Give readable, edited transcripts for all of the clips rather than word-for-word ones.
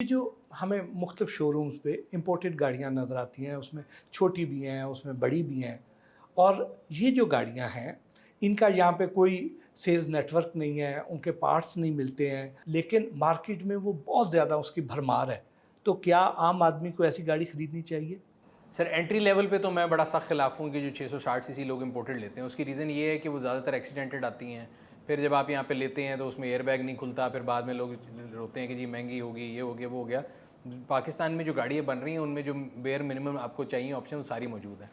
ये जो हमें मुख्तलिफ शोरूम्स पे इम्पोर्टेड गाड़ियाँ नज़र आती हैं, उसमें छोटी भी हैं, उसमें बड़ी भी हैं। और ये जो गाड़ियाँ हैं, इनका यहाँ पे कोई सेल्स नेटवर्क नहीं है, उनके पार्ट्स नहीं मिलते हैं, लेकिन मार्केट में वो बहुत ज़्यादा उसकी भरमार है। तो क्या आम आदमी को ऐसी गाड़ी ख़रीदनी चाहिए? सर एंट्री लेवल पे तो मैं बड़ा सख्त खिलाफ हूँ कि जो 660 सीसी लोग इंपोर्टेड लेते हैं। उसकी रीज़न ये है कि वो ज़्यादातर एक्सीडेंटेड आती हैं। फिर जब आप यहाँ पे लेते हैं तो उसमें एयरबैग नहीं खुलता, फिर बाद में लोग रोते हैं कि जी महंगी होगी, ये हो गया, वो हो गया। पाकिस्तान में जो गाड़ियाँ बन रही हैं उनमें जो बेयर मिनिमम आपको चाहिए ऑप्शन वो सारी मौजूद है।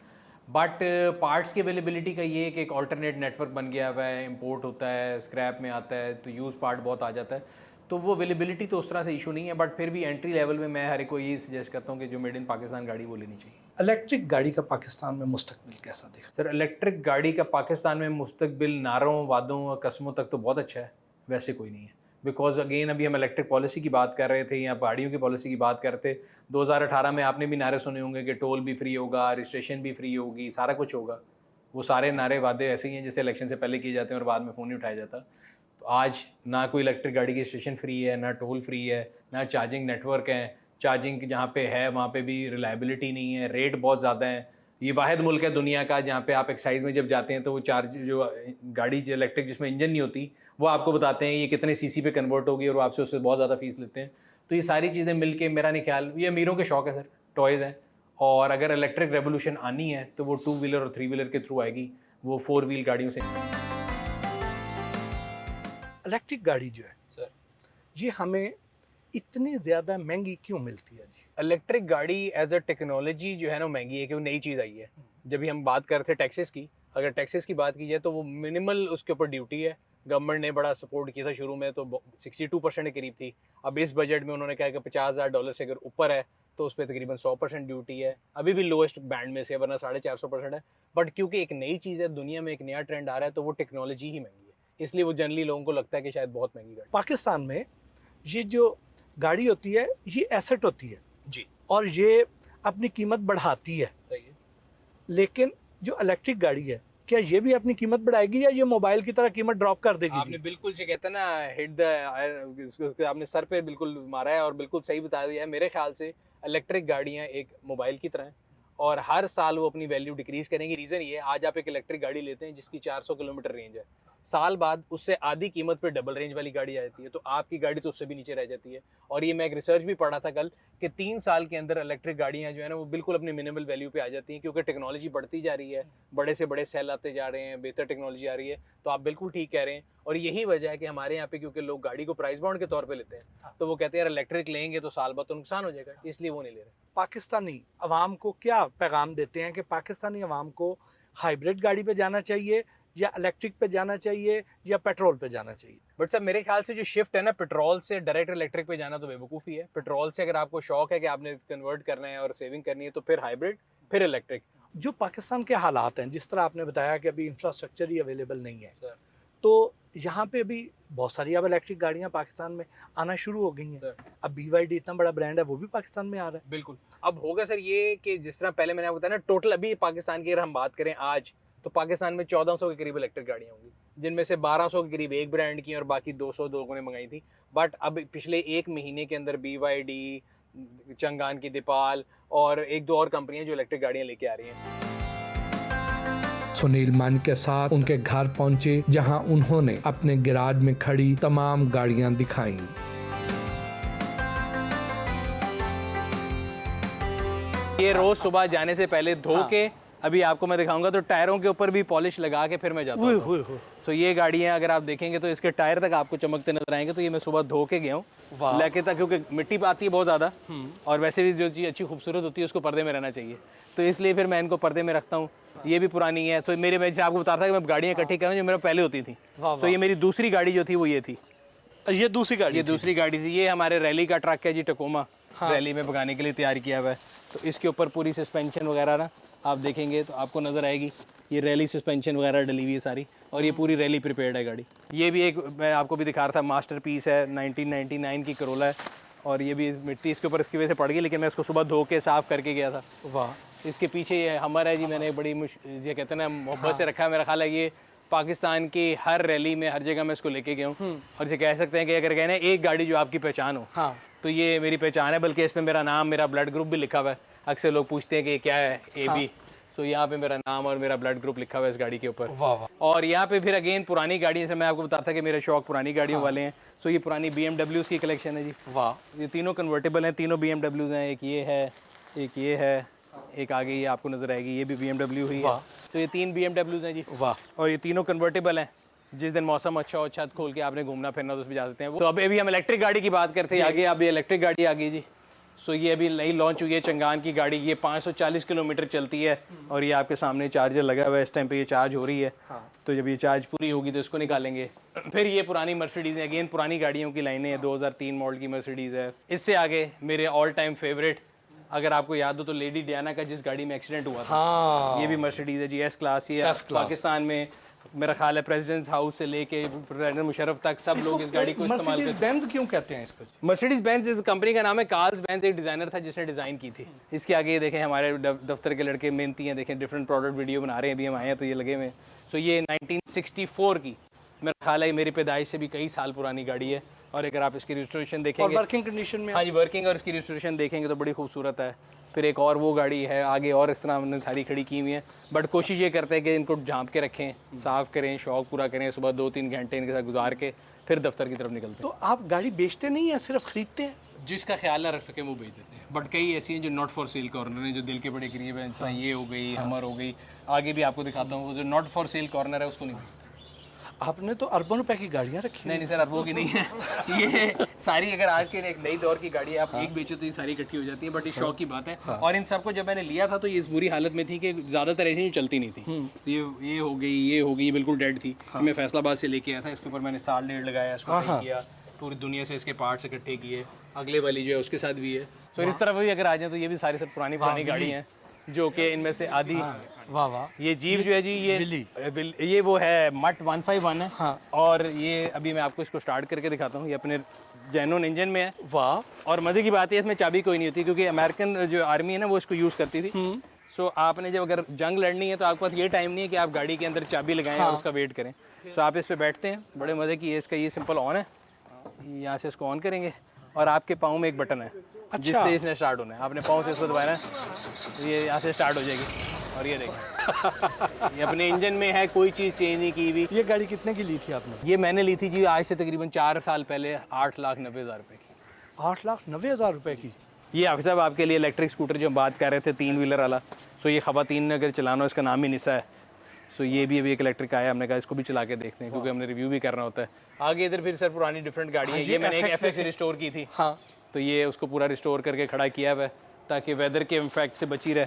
बट पार्ट्स की अवेलेबिलिटी का ये है कि एक ऑल्टरनेट नेटवर्क बन गया हुआ है, इंपोर्ट होता है, स्क्रैप में आता है, तो यूज़ पार्ट बहुत आ जाता है। तो वो अवेलेबिलिटी तो उस तरह से इशू नहीं है, बट फिर भी एंट्री लेवल में मैं हर एक को यही सजेस्ट करता हूँ कि जो मेड इन पाकिस्तान गाड़ी वो लेनी चाहिए। इलेक्ट्रिक गाड़ी का पाकिस्तान में मुस्तकबिल कैसा दिखता सर इलेक्ट्रिक गाड़ी का पाकिस्तान में मुस्तकबिल नारों, वादों और कस्मों तक तो बहुत अच्छा है, वैसे कोई नहीं है। बिकॉज अगेन अभी हम इलेक्ट्रिक पॉलिसी की बात कर रहे थे या गाड़ियों की पॉलिसी की बात करते 2018 में आपने भी नारे सुने होंगे कि टोल भी फ्री होगा, रजिस्ट्रेशन भी फ्री होगी, सारा कुछ होगा। वो सारे नारे वादे ऐसे ही हैं जैसे इलेक्शन से पहले किए जाते हैं और बाद में फ़ोन नहीं उठाया जाता। तो आज ना कोई इलेक्ट्रिक गाड़ी की रजिस्ट्रेशन फ्री है, ना टोल फ्री है, ना चार्जिंग नेटवर्क है। चार्जिंग जहाँ पे है वहाँ पे भी रिलायबिलिटी नहीं है, रेट बहुत ज़्यादा है। ये वाहिद मुल्क है दुनिया का जहाँ पे आप एक्साइज में जब जाते हैं तो वो चार्ज जो गाड़ी जो इलेक्ट्रिक जिसमें इंजन नहीं होती वो आपको बताते हैं ये कितने सीसी पे कन्वर्ट होगी और आपसे उससे बहुत ज़्यादा फीस लेते हैं। तो ये सारी चीज़ें मिल के मेरा नहीं ख्याल, ये अमीरों के शौक है सर, टॉयज़ हैं। और अगर इलेक्ट्रिक रेवोल्यूशन आनी है तो वो 2 व्हीलर और 3 व्हीलर के थ्रू आएगी, वो 4 व्हील गाड़ियों से। इलेक्ट्रिक गाड़ी जो है सर ये हमें इतनी ज़्यादा महंगी क्यों मिलती है जी? इलेक्ट्रिक गाड़ी एज अ टेक्नोलॉजी जो है ना महंगी है कि वो नई चीज़ आई है। जब भी हम बात करते हैं टैक्सेस की, अगर टैक्सेस की बात की जाए तो वो मिनिमल उसके ऊपर ड्यूटी है। गवर्नमेंट ने बड़ा सपोर्ट किया था शुरू में, तो 62% के करीब थी। अब इस बजट में उन्होंने कहा कि $50,000 से अगर ऊपर है तो उस पर तकरीबन 100% ड्यूटी है। अभी भी लोएस्ट बैंड में से, वरना 450% है। बट क्योंकि एक नई चीज़ है, दुनिया में एक नया ट्रेंड आ रहा है, तो वो टेक्नोलॉजी ही महंगी है, इसलिए वो जनरली लोगों को लगता है कि शायद बहुत महंगी गाड़ी। पाकिस्तान में ये जो गाड़ी होती है ये एसेट होती है जी और ये अपनी कीमत बढ़ाती है, सही है। लेकिन जो इलेक्ट्रिक गाड़ी है क्या ये भी अपनी कीमत बढ़ाएगी या ये मोबाइल की तरह कीमत ड्रॉप कर देगी? आपने बिल्कुल से कहते हैं ना हिट द आपने सर पे बिल्कुल मारा है और बिल्कुल सही बता दिया है। मेरे ख्याल से इलेक्ट्रिक गाड़ियाँ एक मोबाइल की तरह हैं और हर साल वो अपनी वैल्यू डिक्रीज करेंगी। रीज़न ये है, आज आप एक इलेक्ट्रिक गाड़ी लेते हैं जिसकी 400 किलोमीटर रेंज है, साल बाद उससे आधी कीमत पे डबल रेंज वाली गाड़ी आ जाती है, तो आपकी गाड़ी तो उससे भी नीचे रह जाती है। और ये मैं एक रिसर्च भी पढ़ा था कल कि 3 साल के अंदर इलेक्ट्रिक गाड़ियाँ जो है ना वो बिल्कुल अपनी मिनिमल वैल्यू पे आ जाती हैं, क्योंकि टेक्नोलॉजी बढ़ती जा रही है, बड़े से बड़े सेल आते जा रहे हैं, बेहतर टेक्नोलॉजी आ रही है। तो आप बिल्कुल ठीक कह रहे हैं और यही वजह है कि हमारे यहाँ पे क्योंकि लोग गाड़ी को प्राइस बाउंड के तौर पे लेते हैं, तो वो कहते हैं यार इलेक्ट्रिक लेंगे तो साल बाद तो नुकसान हो जाएगा, इसलिए वो नहीं ले रहे। पाकिस्तानी अवाम को क्या पैगाम देते हैं कि पाकिस्तानी अवाम को हाइब्रिड गाड़ी पे जाना चाहिए या इलेक्ट्रिक पे जाना चाहिए या पेट्रोल पे जाना चाहिए? बट सर मेरे ख्याल से जो शिफ्ट है ना पेट्रोल से डायरेक्ट इलेक्ट्रिक पे जाना तो बेवकूफ़ी है। पेट्रोल से अगर आपको शौक है कि आपने कन्वर्ट करना है और सेविंग करनी है तो फिर हाइब्रिड, फिर इलेक्ट्रिक। जो पाकिस्तान के हालात हैं, जिस तरह आपने बताया कि अभी इंफ्रास्ट्रक्चर ही अवेलेबल नहीं है, सर तो यहाँ पे भी बहुत सारी अब इलेक्ट्रिक गाड़ियाँ पाकिस्तान में आना शुरू हो गई हैं। सर अब BYD इतना बड़ा ब्रांड है, वो भी पाकिस्तान में आ रहा है। बिल्कुल। अब होगा सर ये कि जिस तरह पहले मैंने आपको बताया ना, टोटल अभी पाकिस्तान की अगर हम बात करें आज, तो पाकिस्तान में 1400 के करीब इलेक्ट्रिक गाड़ियाँ होंगी, जिनमें से 1200 के करीब एक ब्रांड की और बाकी 200 लोगों ने मंगाई थी। बट अब पिछले 1 महीने के अंदर BYD, चंगान की दीपाल और 1-2 और कंपनियां जो इलेक्ट्रिक गाड़ियां लेके आ रही हैं। सुनील मान के साथ उनके घर पहुंचे, जहां उन्होंने अपने गैराज में खड़ी तमाम गाड़ियां दिखाई। ये रोज सुबह जाने से पहले धो के अभी आपको मैं दिखाऊंगा, तो टायरों के ऊपर भी पॉलिश लगा के फिर मैं जाता हूँ। तो ये गाड़ियाँ अगर आप देखेंगे तो इसके टायर तक आपको चमकते नजर आएंगे। तो ये मैं सुबह धो के गया हूँ लेके तक, क्योंकि मिट्टी आती है बहुत ज़्यादा और वैसे भी जो चीज़ अच्छी खूबसूरत होती है उसको पर्दे में रहना चाहिए, तो इसलिए फिर मैं इनको पर्दे में रखता हूँ। ये भी पुरानी है, तो मेरे मैं जैसे आपको बता रहा था कि मैं गाड़ियाँ इकट्ठी कर रहा हूँ जो मेरे पहले होती थी। तो ये मेरी दूसरी गाड़ी जो थी वो ये थी। ये दूसरी गाड़ी? ये दूसरी गाड़ी थी। ये हमारे रैली का ट्रक है जी, टकोमा रैली में भगाने के लिए तैयार किया हुआ है। तो इसके ऊपर पूरी सस्पेंशन वगैरह ना आप देखेंगे तो आपको नज़र आएगी, ये रैली सस्पेंशन वगैरह डली हुई है सारी, और ये पूरी रैली प्रिपेयर्ड है गाड़ी। ये भी एक मैं आपको भी दिखा रहा था मास्टर पीस है, 1999 की करोला है, और ये भी मिट्टी इसके ऊपर इसकी वजह से पड़ गई, लेकिन मैं इसको सुबह धो के साफ़ करके गया था। वाह। इसके पीछे ये हमर है जी, मैंने बड़ी ये कहते हैं ना मोहब्बत से रखा है। मेरा ख्याल है ये पाकिस्तान की हर रैली में हर जगह मैं इसको लेके गया हूँ और ये कह सकते हैं कि अगर कहना है एक गाड़ी जो आपकी पहचान हो हाँ तो ये मेरी पहचान है, बल्कि इसमें मेरा नाम, मेरा ब्लड ग्रुप भी लिखा हुआ है। अक्सर लोग पूछते हैं कि ये क्या है, AB। सो यहाँ पे मेरा नाम और मेरा ब्लड ग्रुप लिखा हुआ है इस गाड़ी के ऊपर। वाह वाह। और यहाँ पे फिर अगेन पुरानी गाड़ी, जैसे मैं आपको बताता कि मेरा शौक पुरानी गाड़ियों वाले हैं। सो ये पुरानी BMWs की कलेक्शन है जी। वाह। ये तीनों कन्वर्टेबल हैं, तीनों BMWs हैं। एक ये है, एक ये है, एक आगे ये आपको नजर आएगी, ये भी BMW ही है। तो ये 3 BMWs हैं जी। वाह। और ये तीनों कन्वर्टेबल हैं। जिस दिन मौसम अच्छा हो, छत खोल के आपने घूमना फिरना तो उसमें जा सकते हैं। तो अभी हम इलेक्ट्रिक गाड़ी की बात करते हैं आगे। अभी इलेक्ट्रिक गाड़ी आ गई जी। सो ये अभी नई लॉन्च हुई है चंगान की गाड़ी। ये 540 किलोमीटर चलती है और ये आपके सामने चार्जर लगा हुआ है। इस टाइम पे ये चार्ज हो रही है। तो जब ये चार्ज पूरी होगी तो इसको निकालेंगे। फिर ये पुरानी मर्सिडीज़ है, अगेन पुरानी गाड़ियों की लाइनें हैं। 2003 मॉडल की मर्सिडीज़ है। इससे आगे मेरे ऑल टाइम फेवरेट, अगर आपको याद हो तो लेडी डियाना का जिस गाड़ी में एक्सीडेंट हुआ था, हाँ ये भी मर्सिडीज़ है जी, S क्लास। ये पाकिस्तान में मेरा ख्याल है प्रेसिडेंट्स हाउस से लेके प्रेसिडेंट मुशर्रफ तक सब लोग इस गाड़ी को इस्तेमाल करते हैं। बेंज क्यों कहते हैं इसको? मर्सिडीज बेंज इस कंपनी का नाम है। कार्ल्स बेंज एक डिज़ाइनर था जिसने डिज़ाइन की थी। इसके आगे ये देखें हमारे दफ्तर के लड़के मेहनती हैं, देखें डिफरेंट प्रोडक्ट वीडियो बना रहे हैं। अभी हम आए हैं तो ये लगे हुए। सो ये 1964 की, मेरा ख्याल है मेरी पैदाइश से भी कई साल पुरानी गाड़ी है। और अगर आप इसकी रजिस्ट्रेशन देखेंगे, वर्किंग कंडीशन में। हाँ जी, वर्किंग, और इसकी रजिस्ट्रेशन देखेंगे तो बड़ी खूबसूरत है। फिर एक और वो गाड़ी है आगे, और इस तरह हमने सारी खड़ी की हुई है। बट कोशिश ये करते हैं कि इनको झांप के रखें, साफ़ करें, शौक पूरा करें। सुबह 2-3 घंटे इनके साथ गुजार के फिर दफ्तर की तरफ निकलते हैं। तो आप गाड़ी बेचते नहीं हैं, सिर्फ खरीदते हैं? जिसका ख्याल ना रख सके वो बेच देते हैं। बट कई ऐसी हैं जो नॉट फॉर सेल कॉर्नर हैं, जो दिल के बड़े करीब हैं। जैसे ये हो गई, हमर हो गई, आगे भी आपको दिखाता हूँ। वो जो नॉट फॉर सेल कॉर्नर है उसको नहीं बेचते। आपने तो अरबन रुपए की गाड़ियाँ रखी। नहीं सर, अरबों की नहीं है ये सारी। अगर आज के एक नई दौर की गाड़ी है, आप एक बेचो तो ये सारी इकट्ठी हो जाती है। बट ये शौक की बात है। और इन सबको जब मैंने लिया था तो ये इस बुरी हालत में थी कि ज़्यादातर ऐसी चलती नहीं थी। तो ये हो गई, ये हो गई, बिल्कुल डेड थी। मैं फैसलाबाद से लेके आया था। इसके ऊपर मैंने 1.5 साल लगाया, इसको सही किया, पूरी दुनिया से इसके पार्ट्स इकट्ठे किए। अगले वाली जो है उसके साथ भी है। तो इस तरफ भी अगर आ जाए तो ये भी सारी सब पुरानी गाड़ी हैं, जो कि इनमें से आधी। वाह वाह। ये जीप जो है जी, ये वो है मट 151 है। हाँ। और ये अभी मैं आपको इसको स्टार्ट करके दिखाता हूँ। ये अपने जेनोन इंजन में है। वाह। और मज़े की बात है इसमें चाबी कोई नहीं होती, क्योंकि अमेरिकन जो आर्मी है ना वो इसको यूज़ करती थी। सो आपने जब अगर जंग लड़नी है तो आपके पास ये टाइम नहीं है कि आप गाड़ी के अंदर चाबी लगाएं और उसका वेट करें। सो आप इस पर बैठते हैं, बड़े मज़े की है। इसका ये सिंपल ऑन है, यहाँ से इसको ऑन करेंगे और आपके पाँव में एक बटन है जिससे इसने स्टार्ट होना है। आपने पाँव से इसको दबाना है, ये यहाँ से स्टार्ट हो जाएगी। और ये देखिए ये अपने इंजन में है, कोई चीज़ चेंज नहीं की हुई। ये गाड़ी कितने की ली थी आपने? ये मैंने ली थी जी आज से तकरीबन 4 साल पहले, 8,90,000 रुपये की। 8,90,000 रुपए की? ये हाफिज़ साहब आपके लिए इलेक्ट्रिक स्कूटर जो हम बात कर रहे थे, 3 व्हीलर वाला। सो ये ख़वातीन ने अगर चलाना हो, इसका नाम ही निसा है। सो ये भी अभी एक इलेक्ट्रिक आया, हमने कहा इसको भी चला के देखते हैं, क्योंकि हमने रिव्यू भी करना होता है। आगे इधर फिर सर पुरानी डिफरेंट गाड़ी है। ये मैंने एक FX रिस्टोर की थी। हाँ। तो ये उसको पूरा रिस्टोर करके खड़ा किया हुआ है ताकि वेदर के इम्फेक्ट से बची रहे।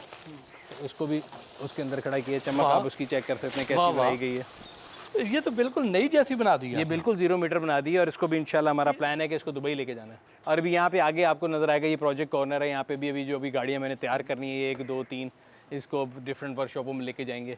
उसको भी उसके अंदर खड़ा किया। चमक आप उसकी चेक कर सकते हैं कैसी बनाई गई है। ये तो बिल्कुल नई जैसी बना दी है। ये बिल्कुल 0 मीटर बना दी है। और इसको भी इंशाल्लाह हमारा प्लान है कि इसको दुबई लेके जाना है। और अभी यहाँ पे आगे आपको नजर आएगा ये प्रोजेक्ट कॉर्नर है। यहाँ पे भी अभी जो भी गाड़ियाँ मैंने तैयार करनी है, 1, 2, 3, इसको डिफरेंट वर्कशॉपों में लेके जाएंगे।